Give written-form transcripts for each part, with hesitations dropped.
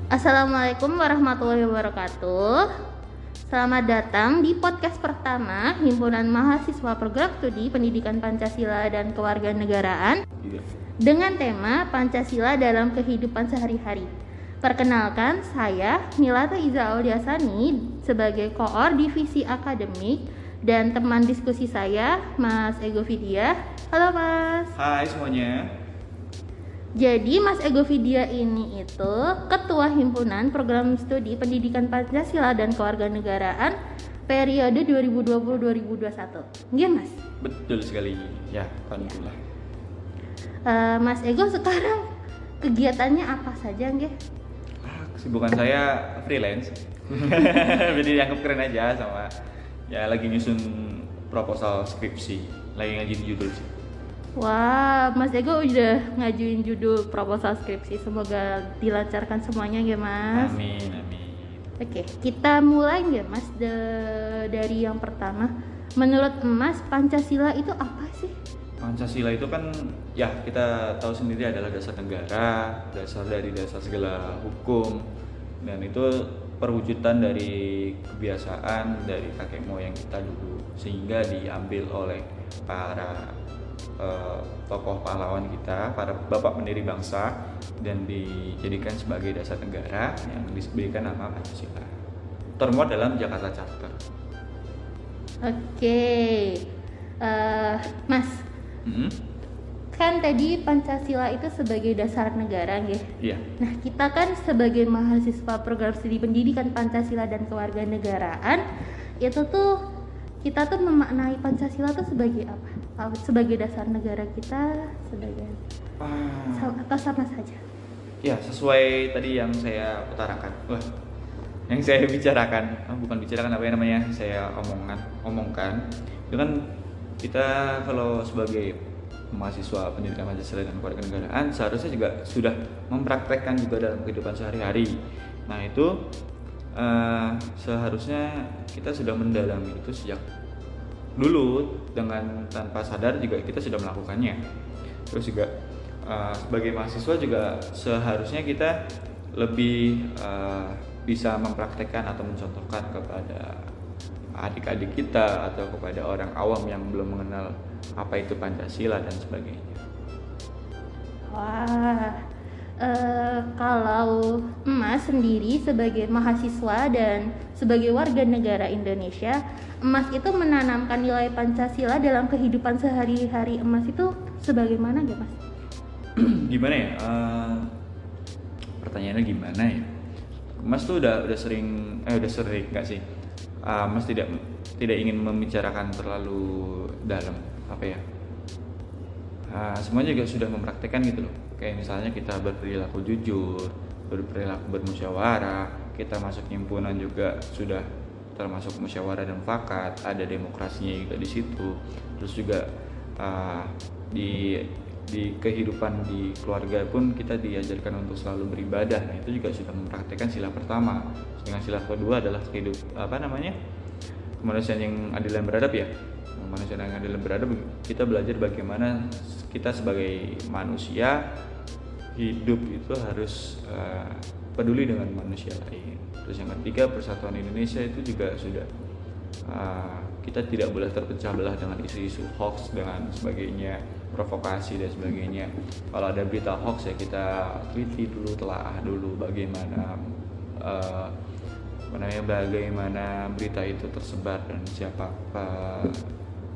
Assalamualaikum warahmatullahi wabarakatuh. Selamat datang di podcast pertama Himpunan Mahasiswa Program Studi Pendidikan Pancasila dan Kewarganegaraan dengan tema Pancasila dalam Kehidupan Sehari-hari. Perkenalkan, saya Milata Iza Auliasani sebagai koor divisi akademik dan teman diskusi saya Mas Ego Vidya. Halo Mas. Hai semuanya. Jadi Mas Ego Vidya ini itu Ketua Himpunan Program Studi Pendidikan Pancasila dan Kewarganegaraan periode 2020-2021. Iya Mas? Betul sekali. Ya, alhamdulillah. Mas Ego sekarang kegiatannya apa saja nggih? Kesibukan saya freelance. Jadi dianggap keren aja sama ya lagi nyusun proposal skripsi, lagi ngajuin judul sih. Wah, Mas Ego udah ngajuin judul proposal skripsi. Semoga dilancarkan semuanya ya Mas. Amin, amin. Oke, kita mulai nggak Mas dari yang pertama. Menurut Mas, Pancasila itu apa sih? Pancasila itu kan ya kita tahu sendiri adalah dasar negara, dasar dari dasar segala hukum, dan itu perwujudan dari kebiasaan dari kakek moyang kita dulu, sehingga diambil oleh para tokoh pahlawan kita, para bapak pendiri bangsa, dan dijadikan sebagai dasar negara yang diberikan nama Pancasila. Termuat dalam Jakarta Charter. Oke, Mas, kan tadi Pancasila itu sebagai dasar negara, nggih? Iya. Nah, kita kan sebagai mahasiswa program studi pendidikan Pancasila dan kewarganegaraan, itu tuh kita tuh memaknai Pancasila tuh sebagai apa? Sebagai dasar negara kita, sebagai atau sama saja? Ya, sesuai tadi yang saya utarakan. Yang saya bicarakan, bukan bicarakan apa yang namanya, saya omongkan. Itu kan kita kalau sebagai mahasiswa pendidikan Pancasila dan kewarganegaraan seharusnya juga sudah mempraktekkan juga dalam kehidupan sehari-hari. Nah, itu seharusnya kita sudah mendalami itu sejak dulu, dengan tanpa sadar juga kita sudah melakukannya. Terus juga sebagai mahasiswa juga seharusnya kita lebih bisa mempraktekkan atau mencontohkan kepada adik-adik kita atau kepada orang awam yang belum mengenal apa itu Pancasila dan sebagainya. Wah, kalau Emas sendiri sebagai mahasiswa dan sebagai warga negara Indonesia, Emas itu menanamkan nilai Pancasila dalam kehidupan sehari-hari Emas itu sebagaimana ya Mas? Gimana ya? Pertanyaannya gimana ya? Mas tuh udah sering nggak sih? Mas tidak ingin membicarakan terlalu dalam apa ya? Semuanya juga sudah mempraktekkan gitu loh. Kayak misalnya kita berperilaku jujur, berperilaku bermusyawarah, kita masuk himpunan juga sudah termasuk musyawarah dan mufakat, ada demokrasinya juga di situ. Terus juga di kehidupan di keluarga pun kita diajarkan untuk selalu beribadah. Nah, itu juga sudah mempraktekkan sila pertama. Dengan sila kedua adalah kemanusiaan yang adil dan beradab ya. Kemanusiaan yang adil dan beradab, kita belajar bagaimana kita sebagai manusia hidup itu harus peduli dengan manusia lain. Terus yang ketiga, persatuan Indonesia itu juga sudah kita tidak boleh terpecah belah dengan isu-isu hoax dan sebagainya, provokasi dan sebagainya. Kalau ada berita hoax ya kita teliti dulu, telaah dulu bagaimana berita itu tersebar dan siapa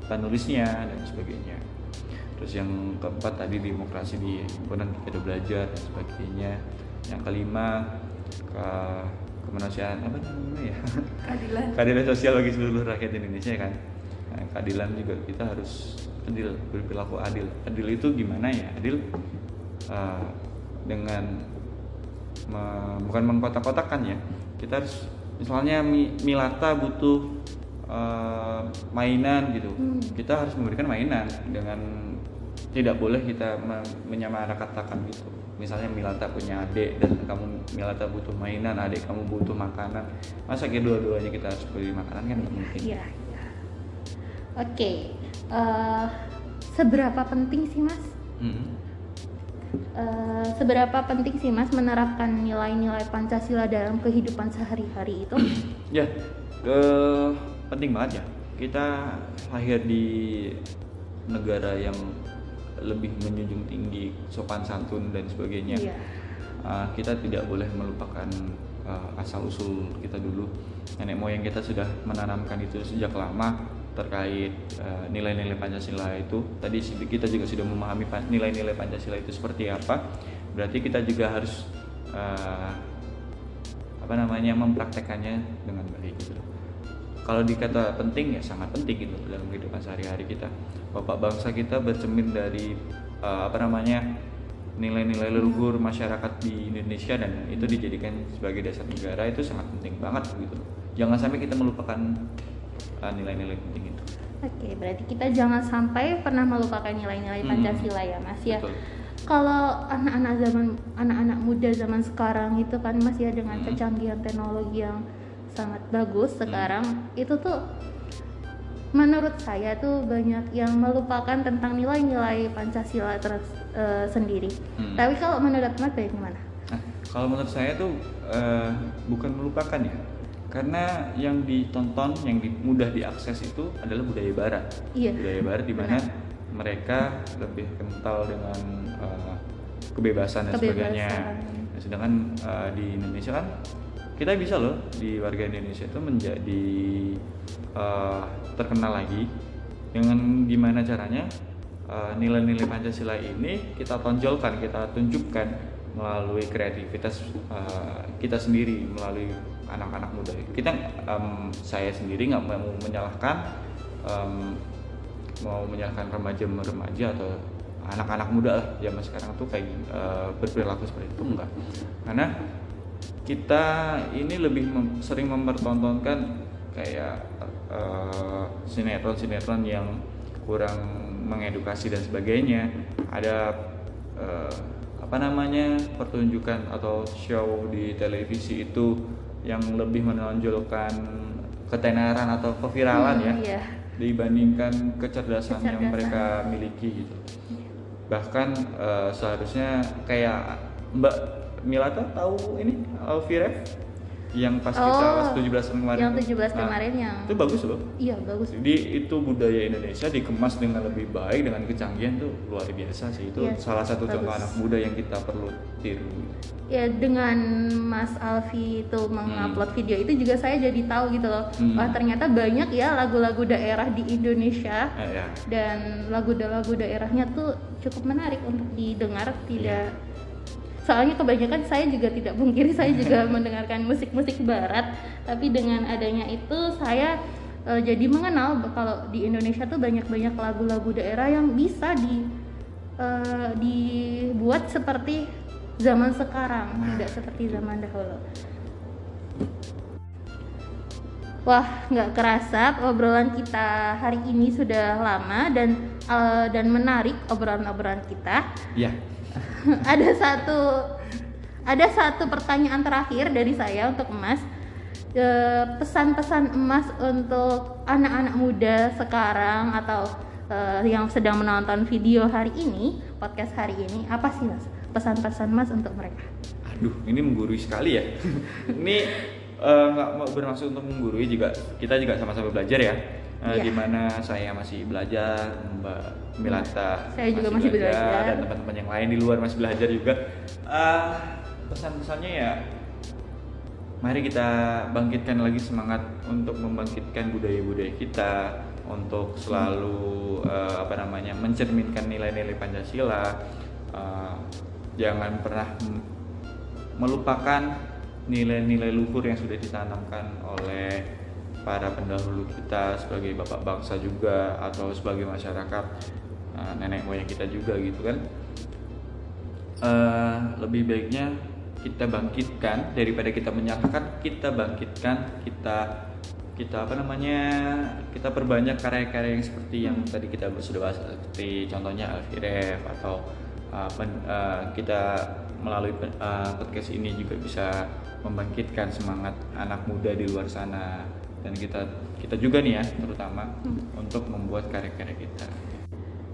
penulisnya dan sebagainya. Terus yang keempat tadi demokrasi di himpunan kita udah belajar dan sebagainya. Yang kelima kemanusiaan keadilan sosial bagi seluruh rakyat Indonesia kan. Nah, keadilan juga kita harus adil, berperilaku adil. Adil itu gimana ya? Adil dengan bukan mengkotak-kotakan ya. Kita harus misalnya Milata butuh mainan gitu. Kita harus memberikan mainan, dengan tidak boleh kita menyamaratakan gitu. Misalnya Milata punya adik dan Milata butuh mainan, adik kamu butuh makanan, masa kedua-duanya kita harus beli makanan, kan nggak mungkin. Iya. Oke, seberapa penting sih Mas Seberapa penting sih Mas menerapkan nilai-nilai Pancasila dalam kehidupan sehari-hari itu? Ya, penting banget ya. Kita lahir di negara yang lebih menjunjung tinggi sopan santun dan sebagainya. Iya. Kita tidak boleh melupakan asal usul kita dulu. Nenek moyang kita sudah menanamkan itu sejak lama terkait nilai-nilai Pancasila itu. Tadi kita juga sudah memahami nilai-nilai Pancasila itu seperti apa. Berarti kita juga harus mempraktekannya dengan baik gitu. Kalau dikata penting ya sangat penting gitu dalam kehidupan sehari-hari kita. Bapak bangsa kita bercermin dari nilai-nilai leluhur masyarakat di Indonesia dan itu dijadikan sebagai dasar negara, itu sangat penting banget gitu. Jangan sampai kita melupakan nilai-nilai penting itu. Oke, berarti kita jangan sampai pernah melupakan nilai-nilai Pancasila ya Mas ya. Betul. Kalau anak-anak muda zaman sekarang itu kan masih dengan kecanggihan teknologi yang sangat bagus sekarang, itu tuh menurut saya tuh banyak yang melupakan tentang nilai-nilai Pancasila sendiri. Tapi kalau menurut Mas bagaimana? Nah, kalau menurut saya tuh bukan melupakan ya, karena yang ditonton, yang mudah diakses itu adalah budaya Barat. Iya. Budaya Barat di mana mereka lebih kental dengan kebebasan dan sebagainya. Nah, sedangkan di Indonesia kan kita bisa loh, di warga Indonesia itu menjadi terkenal lagi dengan gimana caranya nilai-nilai Pancasila ini kita tonjolkan, kita tunjukkan melalui kreativitas kita sendiri, melalui anak-anak muda. Saya sendiri nggak mau menyalahkan remaja atau anak-anak muda lah zaman sekarang tuh kayak berperilaku seperti itu, enggak. Karena kita ini lebih sering mempertontonkan kayak sinetron yang kurang mengedukasi dan sebagainya. Ada pertunjukan atau show di televisi itu yang lebih menonjolkan ketenaran atau keviralan dibandingkan kecerdasan yang mereka miliki gitu. Bahkan seharusnya kayak Mbak Milata tahu ini Alfiref yang pas kita 17 kemarin. Yang 17 kemarin yang itu bagus loh. Iya, bagus. Jadi itu budaya Indonesia dikemas dengan lebih baik, dengan kecanggihan tuh luar biasa sih. Itu salah satu contoh anak muda yang kita perlu tiru. Ya, dengan Mas Alfi itu mengupload video itu juga saya jadi tahu gitu loh. Wah, ternyata banyak ya lagu-lagu daerah di Indonesia. Dan lagu-lagu daerahnya tuh cukup menarik untuk didengar, tidak soalnya kebanyakan saya juga tidak pungkiri saya juga mendengarkan musik-musik barat, tapi dengan adanya itu saya jadi mengenal kalau di Indonesia tuh banyak-banyak lagu-lagu daerah yang bisa dibuat seperti zaman sekarang, tidak seperti zaman dahulu. Wah, nggak kerasa obrolan kita hari ini sudah lama dan menarik obrolan kita. Iya. Ada satu pertanyaan terakhir dari saya untuk Mas. Pesan-pesan Mas untuk anak-anak muda sekarang atau yang sedang menonton video hari ini, podcast hari ini, apa sih Mas? Pesan-pesan Mas untuk mereka? Aduh, ini menggurui sekali ya. Ini nggak bermaksud untuk menggurui, kita juga sama-sama belajar ya. Di mana saya masih belajar, Mbak Milata saya juga masih belajar, dan teman-teman yang lain di luar masih belajar juga. Pesan-pesannya ya, mari kita bangkitkan lagi semangat untuk membangkitkan budaya-budaya kita, untuk selalu mencerminkan nilai-nilai Pancasila. Jangan pernah melupakan nilai-nilai luhur yang sudah ditanamkan oleh para pendahulu kita sebagai bapak bangsa juga, atau sebagai masyarakat, nenek moyang kita juga gitu kan. Lebih baiknya kita bangkitkan daripada kita menyalahkan, kita bangkitkan, kita perbanyak karya-karya yang seperti yang tadi kita sudah bahas, seperti contohnya Alfiref, atau kita melalui podcast ini juga bisa membangkitkan semangat anak muda di luar sana, dan kita juga nih ya terutama untuk membuat karya-karya kita.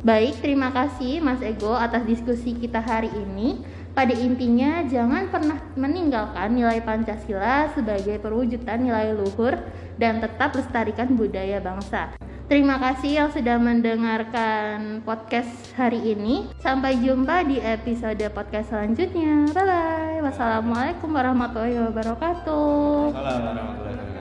Baik, terima kasih Mas Ego atas diskusi kita hari ini. Pada intinya, jangan pernah meninggalkan nilai Pancasila sebagai perwujudan nilai luhur dan tetap lestarikan budaya bangsa. Terima kasih yang sudah mendengarkan podcast hari ini. Sampai jumpa di episode podcast selanjutnya. Bye-bye. Wassalamualaikum warahmatullahi wabarakatuh. Waalaikumsalam warahmatullahi wabarakatuh.